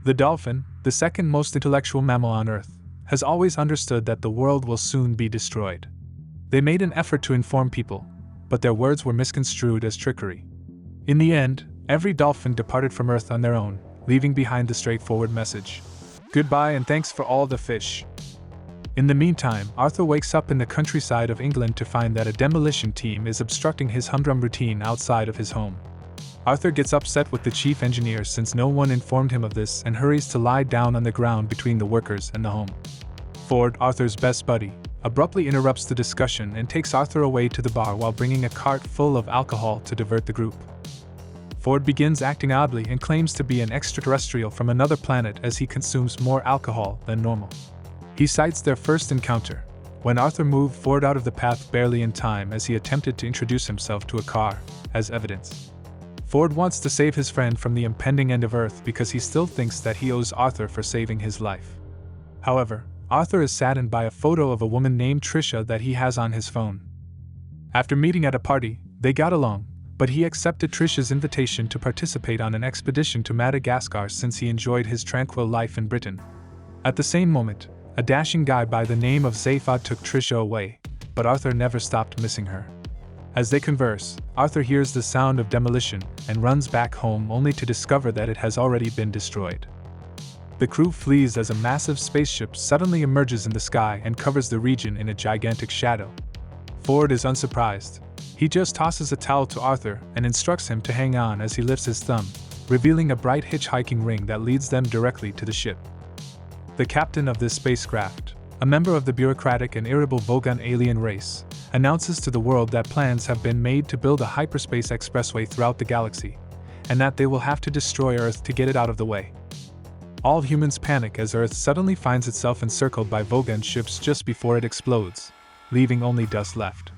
The dolphin, the second most intellectual mammal on Earth, has always understood that the world will soon be destroyed. They made an effort to inform people, but their words were misconstrued as trickery. In the end, every dolphin departed from Earth on their own, leaving behind the straightforward message: "Goodbye and thanks for all the fish." In the meantime, Arthur wakes up in the countryside of England to find that a demolition team is obstructing his humdrum routine outside of his home. Arthur gets upset with the chief engineer since no one informed him of this and hurries to lie down on the ground between the workers and the home. Ford, Arthur's best buddy, abruptly interrupts the discussion and takes Arthur away to the bar while bringing a cart full of alcohol to divert the group. Ford begins acting oddly and claims to be an extraterrestrial from another planet as he consumes more alcohol than normal. He cites their first encounter, when Arthur moved Ford out of the path barely in time as he attempted to introduce himself to a car, as evidence. Ford wants to save his friend from the impending end of Earth because he still thinks that he owes Arthur for saving his life. However, Arthur is saddened by a photo of a woman named Tricia that he has on his phone. After meeting at a party, they got along, but he accepted Tricia's invitation to participate on an expedition to Madagascar since he enjoyed his tranquil life in Britain. At the same moment, a dashing guy by the name of Zaphod took Tricia away, but Arthur never stopped missing her. As they converse, Arthur hears the sound of demolition and runs back home only to discover that it has already been destroyed. The crew flees as a massive spaceship suddenly emerges in the sky and covers the region in a gigantic shadow. Ford is unsurprised. He just tosses a towel to Arthur and instructs him to hang on as he lifts his thumb, revealing a bright hitchhiking ring that leads them directly to the ship. The captain of this spacecraft, a member of the bureaucratic and irritable Vogon alien race, announces to the world that plans have been made to build a hyperspace expressway throughout the galaxy, and that they will have to destroy Earth to get it out of the way. All humans panic as Earth suddenly finds itself encircled by Vogon ships just before it explodes, leaving only dust left.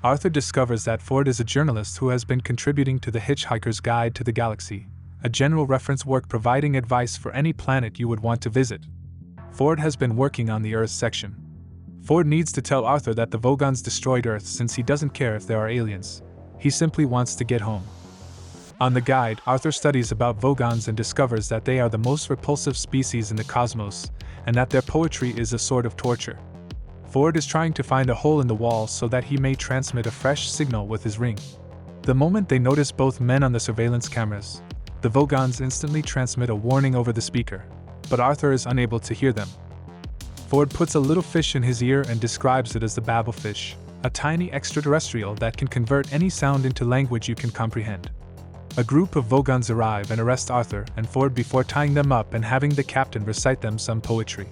Arthur discovers that Ford is a journalist who has been contributing to the Hitchhiker's Guide to the Galaxy, a general reference work providing advice for any planet you would want to visit. Ford has been working on the Earth section. Ford needs to tell Arthur that the Vogons destroyed Earth since he doesn't care if there are aliens. He simply wants to get home. On the guide, Arthur studies about Vogons and discovers that they are the most repulsive species in the cosmos, and that their poetry is a sort of torture. Ford is trying to find a hole in the wall so that he may transmit a fresh signal with his ring. The moment they notice both men on the surveillance cameras, the Vogons instantly transmit a warning over the speaker, but Arthur is unable to hear them. Ford puts a little fish in his ear and describes it as the babblefish, a tiny extraterrestrial that can convert any sound into language you can comprehend. A group of Vogons arrive and arrest Arthur and Ford before tying them up and having the captain recite them some poetry.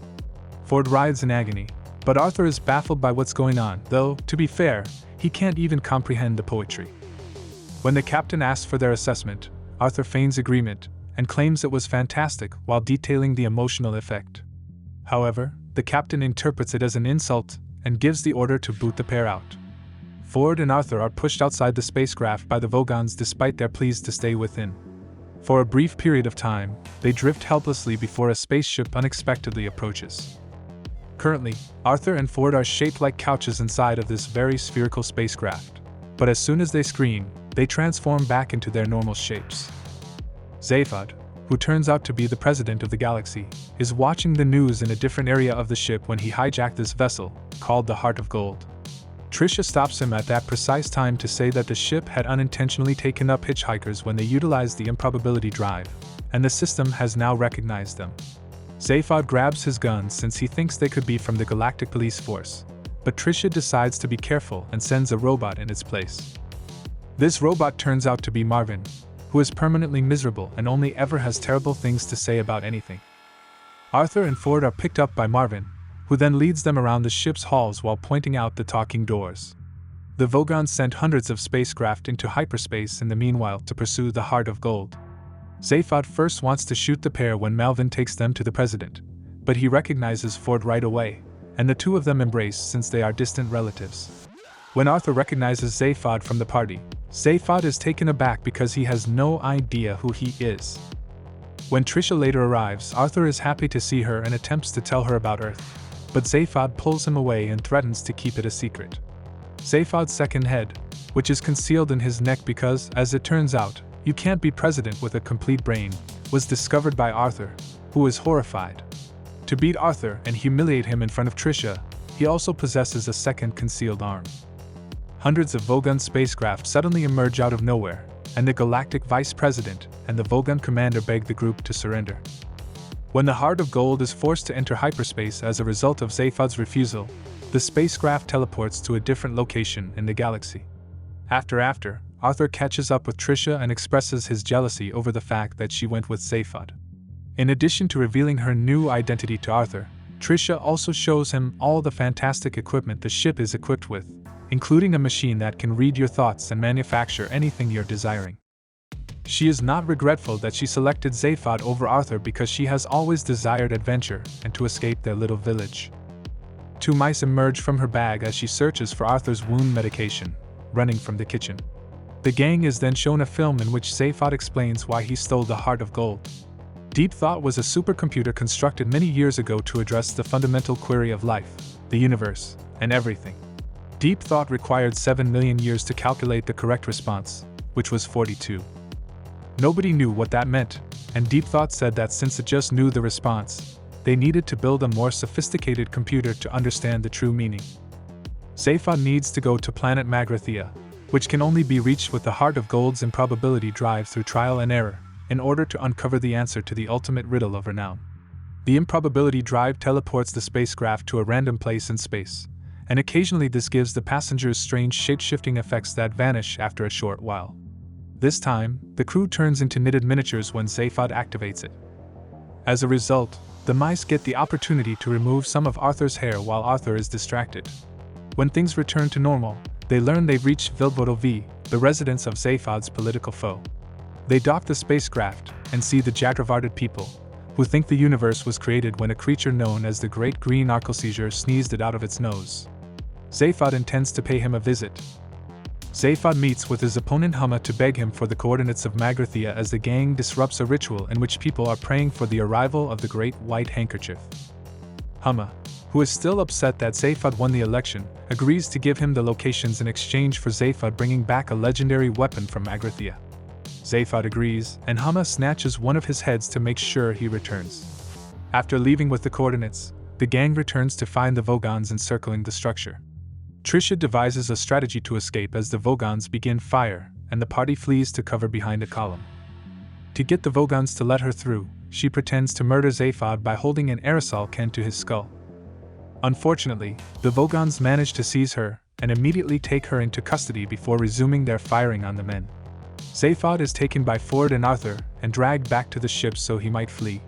Ford writhes in agony, but Arthur is baffled by what's going on, though, to be fair, he can't even comprehend the poetry. When the captain asks for their assessment, Arthur feigns agreement and claims it was fantastic while detailing the emotional effect. However, the captain interprets it as an insult and gives the order to boot the pair out. Ford and Arthur are pushed outside the spacecraft by the Vogons despite their pleas to stay within. For a brief period of time, they drift helplessly before a spaceship unexpectedly approaches. Currently, Arthur and Ford are shaped like couches inside of this very spherical spacecraft, but as soon as they scream, they transform back into their normal shapes. Zaphod, who turns out to be the president of the galaxy, is watching the news in a different area of the ship when he hijacked this vessel, called the Heart of Gold. Tricia stops him at that precise time to say that the ship had unintentionally taken up hitchhikers when they utilized the improbability drive, and the system has now recognized them. Zaphod grabs his gun since he thinks they could be from the Galactic Police Force, but Tricia decides to be careful and sends a robot in its place. This robot turns out to be Marvin, who is permanently miserable and only ever has terrible things to say about anything. Arthur and Ford are picked up by Marvin, who then leads them around the ship's halls while pointing out the talking doors. The Vogons sent hundreds of spacecraft into hyperspace in the meanwhile to pursue the Heart of Gold. Zaphod first wants to shoot the pair when Melvin takes them to the president, but he recognizes Ford right away, and the two of them embrace since they are distant relatives. When Arthur recognizes Zaphod from the party, Zaphod is taken aback because he has no idea who he is. When Tricia later arrives, Arthur is happy to see her and attempts to tell her about Earth, but Zaphod pulls him away and threatens to keep it a secret. Zaphod's second head, which is concealed in his neck because, as it turns out, you can't be president with a complete brain, was discovered by Arthur, who is horrified. To beat Arthur and humiliate him in front of Trisha, he also possesses a second concealed arm. Hundreds of Vogon spacecraft suddenly emerge out of nowhere, and the Galactic Vice President and the Vogon Commander beg the group to surrender. When the Heart of Gold is forced to enter hyperspace as a result of Zaphod's refusal, the spacecraft teleports to a different location in the galaxy. After, Arthur catches up with Trisha and expresses his jealousy over the fact that she went with Zaphod. In addition to revealing her new identity to Arthur, Trisha also shows him all the fantastic equipment the ship is equipped with, including a machine that can read your thoughts and manufacture anything you're desiring. She is not regretful that she selected Zaphod over Arthur because she has always desired adventure and to escape their little village. Two mice emerge from her bag as she searches for Arthur's wound medication, running from the kitchen. The gang is then shown a film in which Zaphod explains why he stole the Heart of Gold. Deep Thought was a supercomputer constructed many years ago to address the fundamental query of life, the universe, and everything. Deep Thought required 7 million years to calculate the correct response, which was 42. Nobody knew what that meant, and Deep Thought said that since it just knew the response, they needed to build a more sophisticated computer to understand the true meaning. Zaphod needs to go to planet Magrathea, which can only be reached with the Heart of Gold's improbability drive through trial and error, in order to uncover the answer to the ultimate riddle of renown. The improbability drive teleports the spacecraft to a random place in space, and occasionally this gives the passengers strange shape-shifting effects that vanish after a short while. This time, the crew turns into knitted miniatures when Zaphod activates it. As a result, the mice get the opportunity to remove some of Arthur's hair while Arthur is distracted. When things return to normal, they learn they've reached Vilvodo, the residence of Zaphod's political foe. They dock the spacecraft and see the Jagravarded people, who think the universe was created when a creature known as the Great Green Arcoseizure sneezed it out of its nose. Zaphod intends to pay him a visit. Zaphod meets with his opponent Humma to beg him for the coordinates of Magrathea as the gang disrupts a ritual in which people are praying for the arrival of the Great White Handkerchief. Humma, who is still upset that Zaphod won the election, agrees to give him the locations in exchange for Zaphod bringing back a legendary weapon from Magrathea. Zaphod agrees, and Humma snatches one of his heads to make sure he returns. After leaving with the coordinates, the gang returns to find the Vogons encircling the structure. Trisha devises a strategy to escape as the Vogons begin fire, and the party flees to cover behind a column. To get the Vogons to let her through, she pretends to murder Zaphod by holding an aerosol can to his skull. Unfortunately, the Vogons manage to seize her and immediately take her into custody before resuming their firing on the men. Zaphod is taken by Ford and Arthur and dragged back to the ship so he might flee.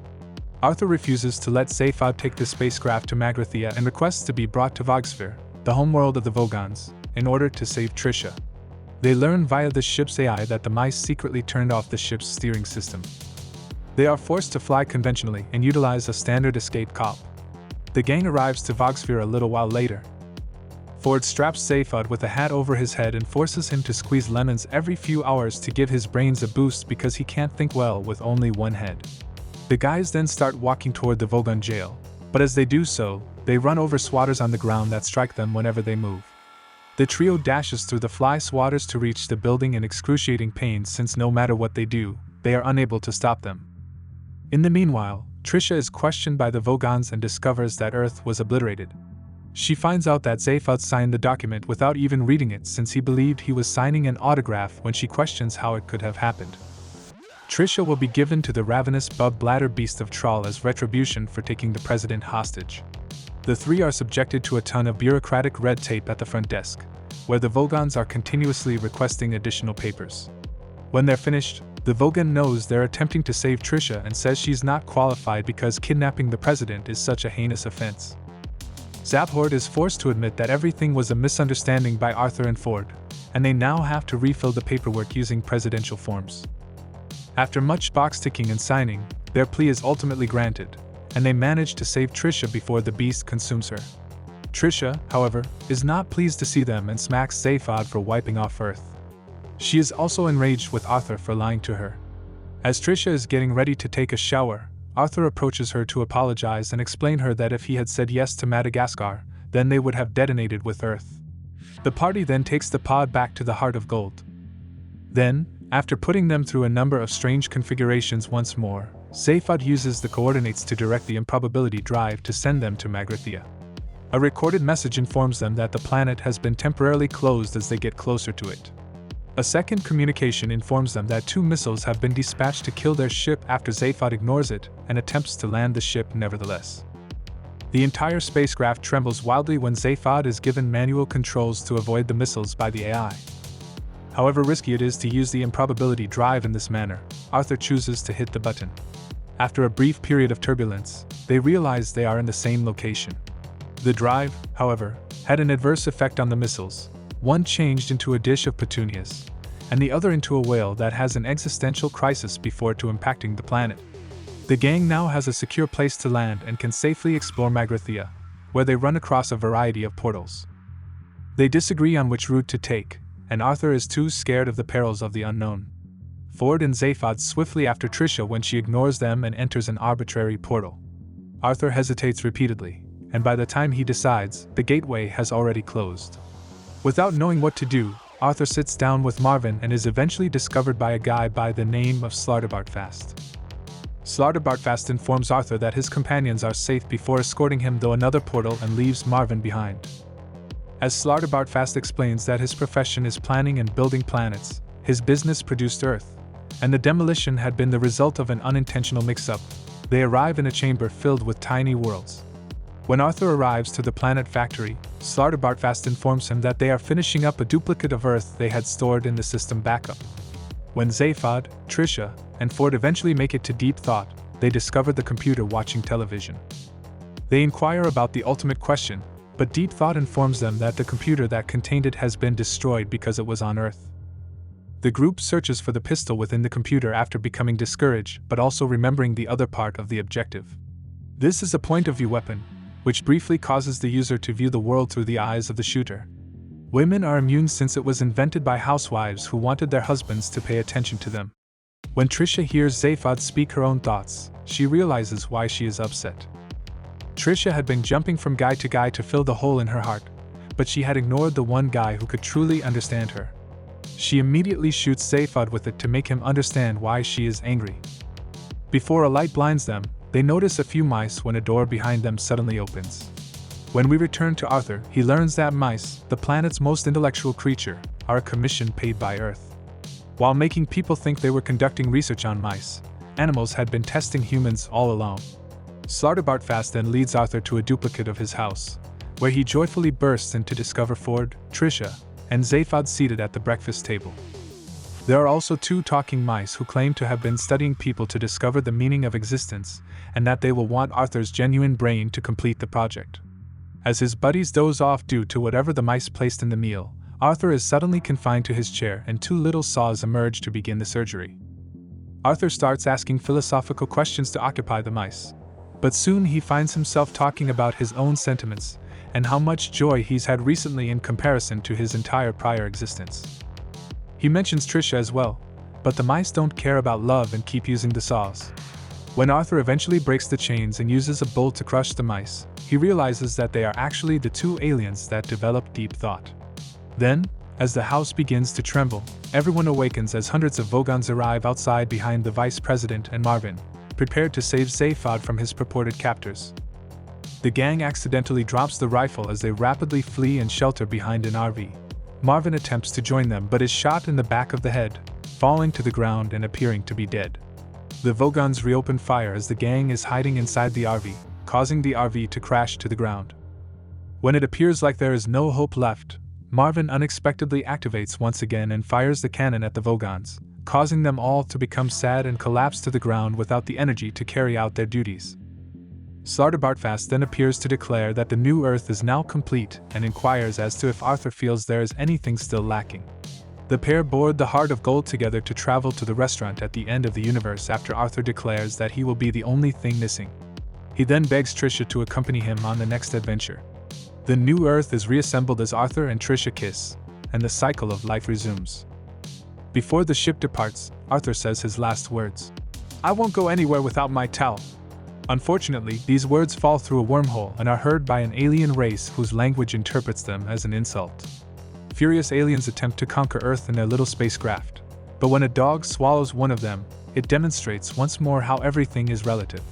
Arthur refuses to let Zaphod take the spacecraft to Magrathea and requests to be brought to Vogsphere, the homeworld of the Vogons, in order to save Trisha. They learn via the ship's AI that the mice secretly turned off the ship's steering system. They are forced to fly conventionally and utilize a standard escape cop. The gang arrives to Vogsphere a little while later. Ford straps Zaphod with a hat over his head and forces him to squeeze lemons every few hours to give his brains a boost because he can't think well with only one head. The guys then start walking toward the Vogon jail, but as they do so, they run over swatters on the ground that strike them whenever they move. The trio dashes through the fly swatters to reach the building in excruciating pain since no matter what they do, they are unable to stop them. In the meanwhile, Trisha is questioned by the Vogons and discovers that Earth was obliterated. She finds out that Zaphod signed the document without even reading it since he believed he was signing an autograph when she questions how it could have happened. Trisha will be given to the ravenous bladder beast of Traal as retribution for taking the president hostage. The three are subjected to a ton of bureaucratic red tape at the front desk, where the Vogons are continuously requesting additional papers. When they're finished, the Vogon knows they're attempting to save Trisha and says she's not qualified because kidnapping the president is such a heinous offense. Zaphod is forced to admit that everything was a misunderstanding by Arthur and Ford, and they now have to refill the paperwork using presidential forms. After much box ticking and signing, their plea is ultimately granted, and they manage to save Trisha before the beast consumes her. Trisha, however, is not pleased to see them and smacks Zaphod for wiping off Earth. She is also enraged with Arthur for lying to her. As Trisha is getting ready to take a shower, Arthur approaches her to apologize and explain her that if he had said yes to Madagascar, then they would have detonated with Earth. The party then takes the pod back to the Heart of Gold. Then, after putting them through a number of strange configurations once more, Zaphod uses the coordinates to direct the improbability drive to send them to Magrathea. A recorded message informs them that the planet has been temporarily closed as they get closer to it. A second communication informs them that 2 missiles have been dispatched to kill their ship after Zaphod ignores it and attempts to land the ship nevertheless. The entire spacecraft trembles wildly when Zaphod is given manual controls to avoid the missiles by the AI. However risky it is to use the improbability drive in this manner, Arthur chooses to hit the button. After a brief period of turbulence, they realize they are in the same location. The drive, however, had an adverse effect on the missiles. One changed into a dish of petunias, and the other into a whale that has an existential crisis before to impacting the planet. The gang now has a secure place to land and can safely explore Magrathea, where they run across a variety of portals. They disagree on which route to take, and Arthur is too scared of the perils of the unknown. Ford and Zaphod swiftly after Tricia when she ignores them and enters an arbitrary portal. Arthur hesitates repeatedly, and by the time he decides, the gateway has already closed. Without knowing what to do, Arthur sits down with Marvin and is eventually discovered by a guy by the name of Slartibartfast. Slartibartfast informs Arthur that his companions are safe before escorting him through another portal and leaves Marvin behind. As Slartibartfast explains that his profession is planning and building planets, his business produced Earth, and the demolition had been the result of an unintentional mix-up, they arrive in a chamber filled with tiny worlds. When Arthur arrives to the planet factory, Slartibartfast informs him that they are finishing up a duplicate of Earth they had stored in the system backup. When Zaphod, Tricia, and Ford eventually make it to Deep Thought, they discover the computer watching television. They inquire about the ultimate question, but Deep Thought informs them that the computer that contained it has been destroyed because it was on Earth. The group searches for the pistol within the computer after becoming discouraged but also remembering the other part of the objective. This is a point-of-view weapon, which briefly causes the user to view the world through the eyes of the shooter. Women are immune since it was invented by housewives who wanted their husbands to pay attention to them. When Tricia hears Zaphod speak her own thoughts, she realizes why she is upset. Tricia had been jumping from guy to fill the hole in her heart, but she had ignored the one guy who could truly understand her. She immediately shoots Zaphod with it to make him understand why she is angry. Before a light blinds them, they notice a few mice when a door behind them suddenly opens. When we return to Arthur, he learns that mice, the planet's most intellectual creature, are a commission paid by Earth. While making people think they were conducting research on mice, animals had been testing humans all along. Slartibartfast then leads Arthur to a duplicate of his house, where he joyfully bursts in to discover Ford, Tricia, and Zaphod seated at the breakfast table. There are also 2 talking mice who claim to have been studying people to discover the meaning of existence, and that they will want Arthur's genuine brain to complete the project. As his buddies doze off due to whatever the mice placed in the meal, Arthur is suddenly confined to his chair and 2 little saws emerge to begin the surgery. Arthur starts asking philosophical questions to occupy the mice, but soon he finds himself talking about his own sentiments and how much joy he's had recently in comparison to his entire prior existence. He mentions Tricia as well, but the mice don't care about love and keep using the saws. When Arthur eventually breaks the chains and uses a bowl to crush the mice, he realizes that they are actually the 2 aliens that developed Deep Thought. Then, as the house begins to tremble, everyone awakens as hundreds of Vogons arrive outside behind the Vice President and Marvin, prepared to save Zaphod from his purported captors. The gang accidentally drops the rifle as they rapidly flee and shelter behind an RV. Marvin attempts to join them but is shot in the back of the head, falling to the ground and appearing to be dead. The Vogons reopen fire as the gang is hiding inside the RV, causing the RV to crash to the ground. When it appears like there is no hope left, Marvin unexpectedly activates once again and fires the cannon at the Vogons, causing them all to become sad and collapse to the ground without the energy to carry out their duties. Slartibartfast then appears to declare that the new Earth is now complete and inquires as to if Arthur feels there is anything still lacking. The pair board the Heart of Gold together to travel to the restaurant at the end of the universe after Arthur declares that he will be the only thing missing. He then begs Tricia to accompany him on the next adventure. The new Earth is reassembled as Arthur and Tricia kiss, and the cycle of life resumes. Before the ship departs, Arthur says his last words. "I won't go anywhere without my towel." Unfortunately, these words fall through a wormhole and are heard by an alien race whose language interprets them as an insult. Furious aliens attempt to conquer Earth in their little spacecraft, but when a dog swallows one of them, It demonstrates once more how everything is relative.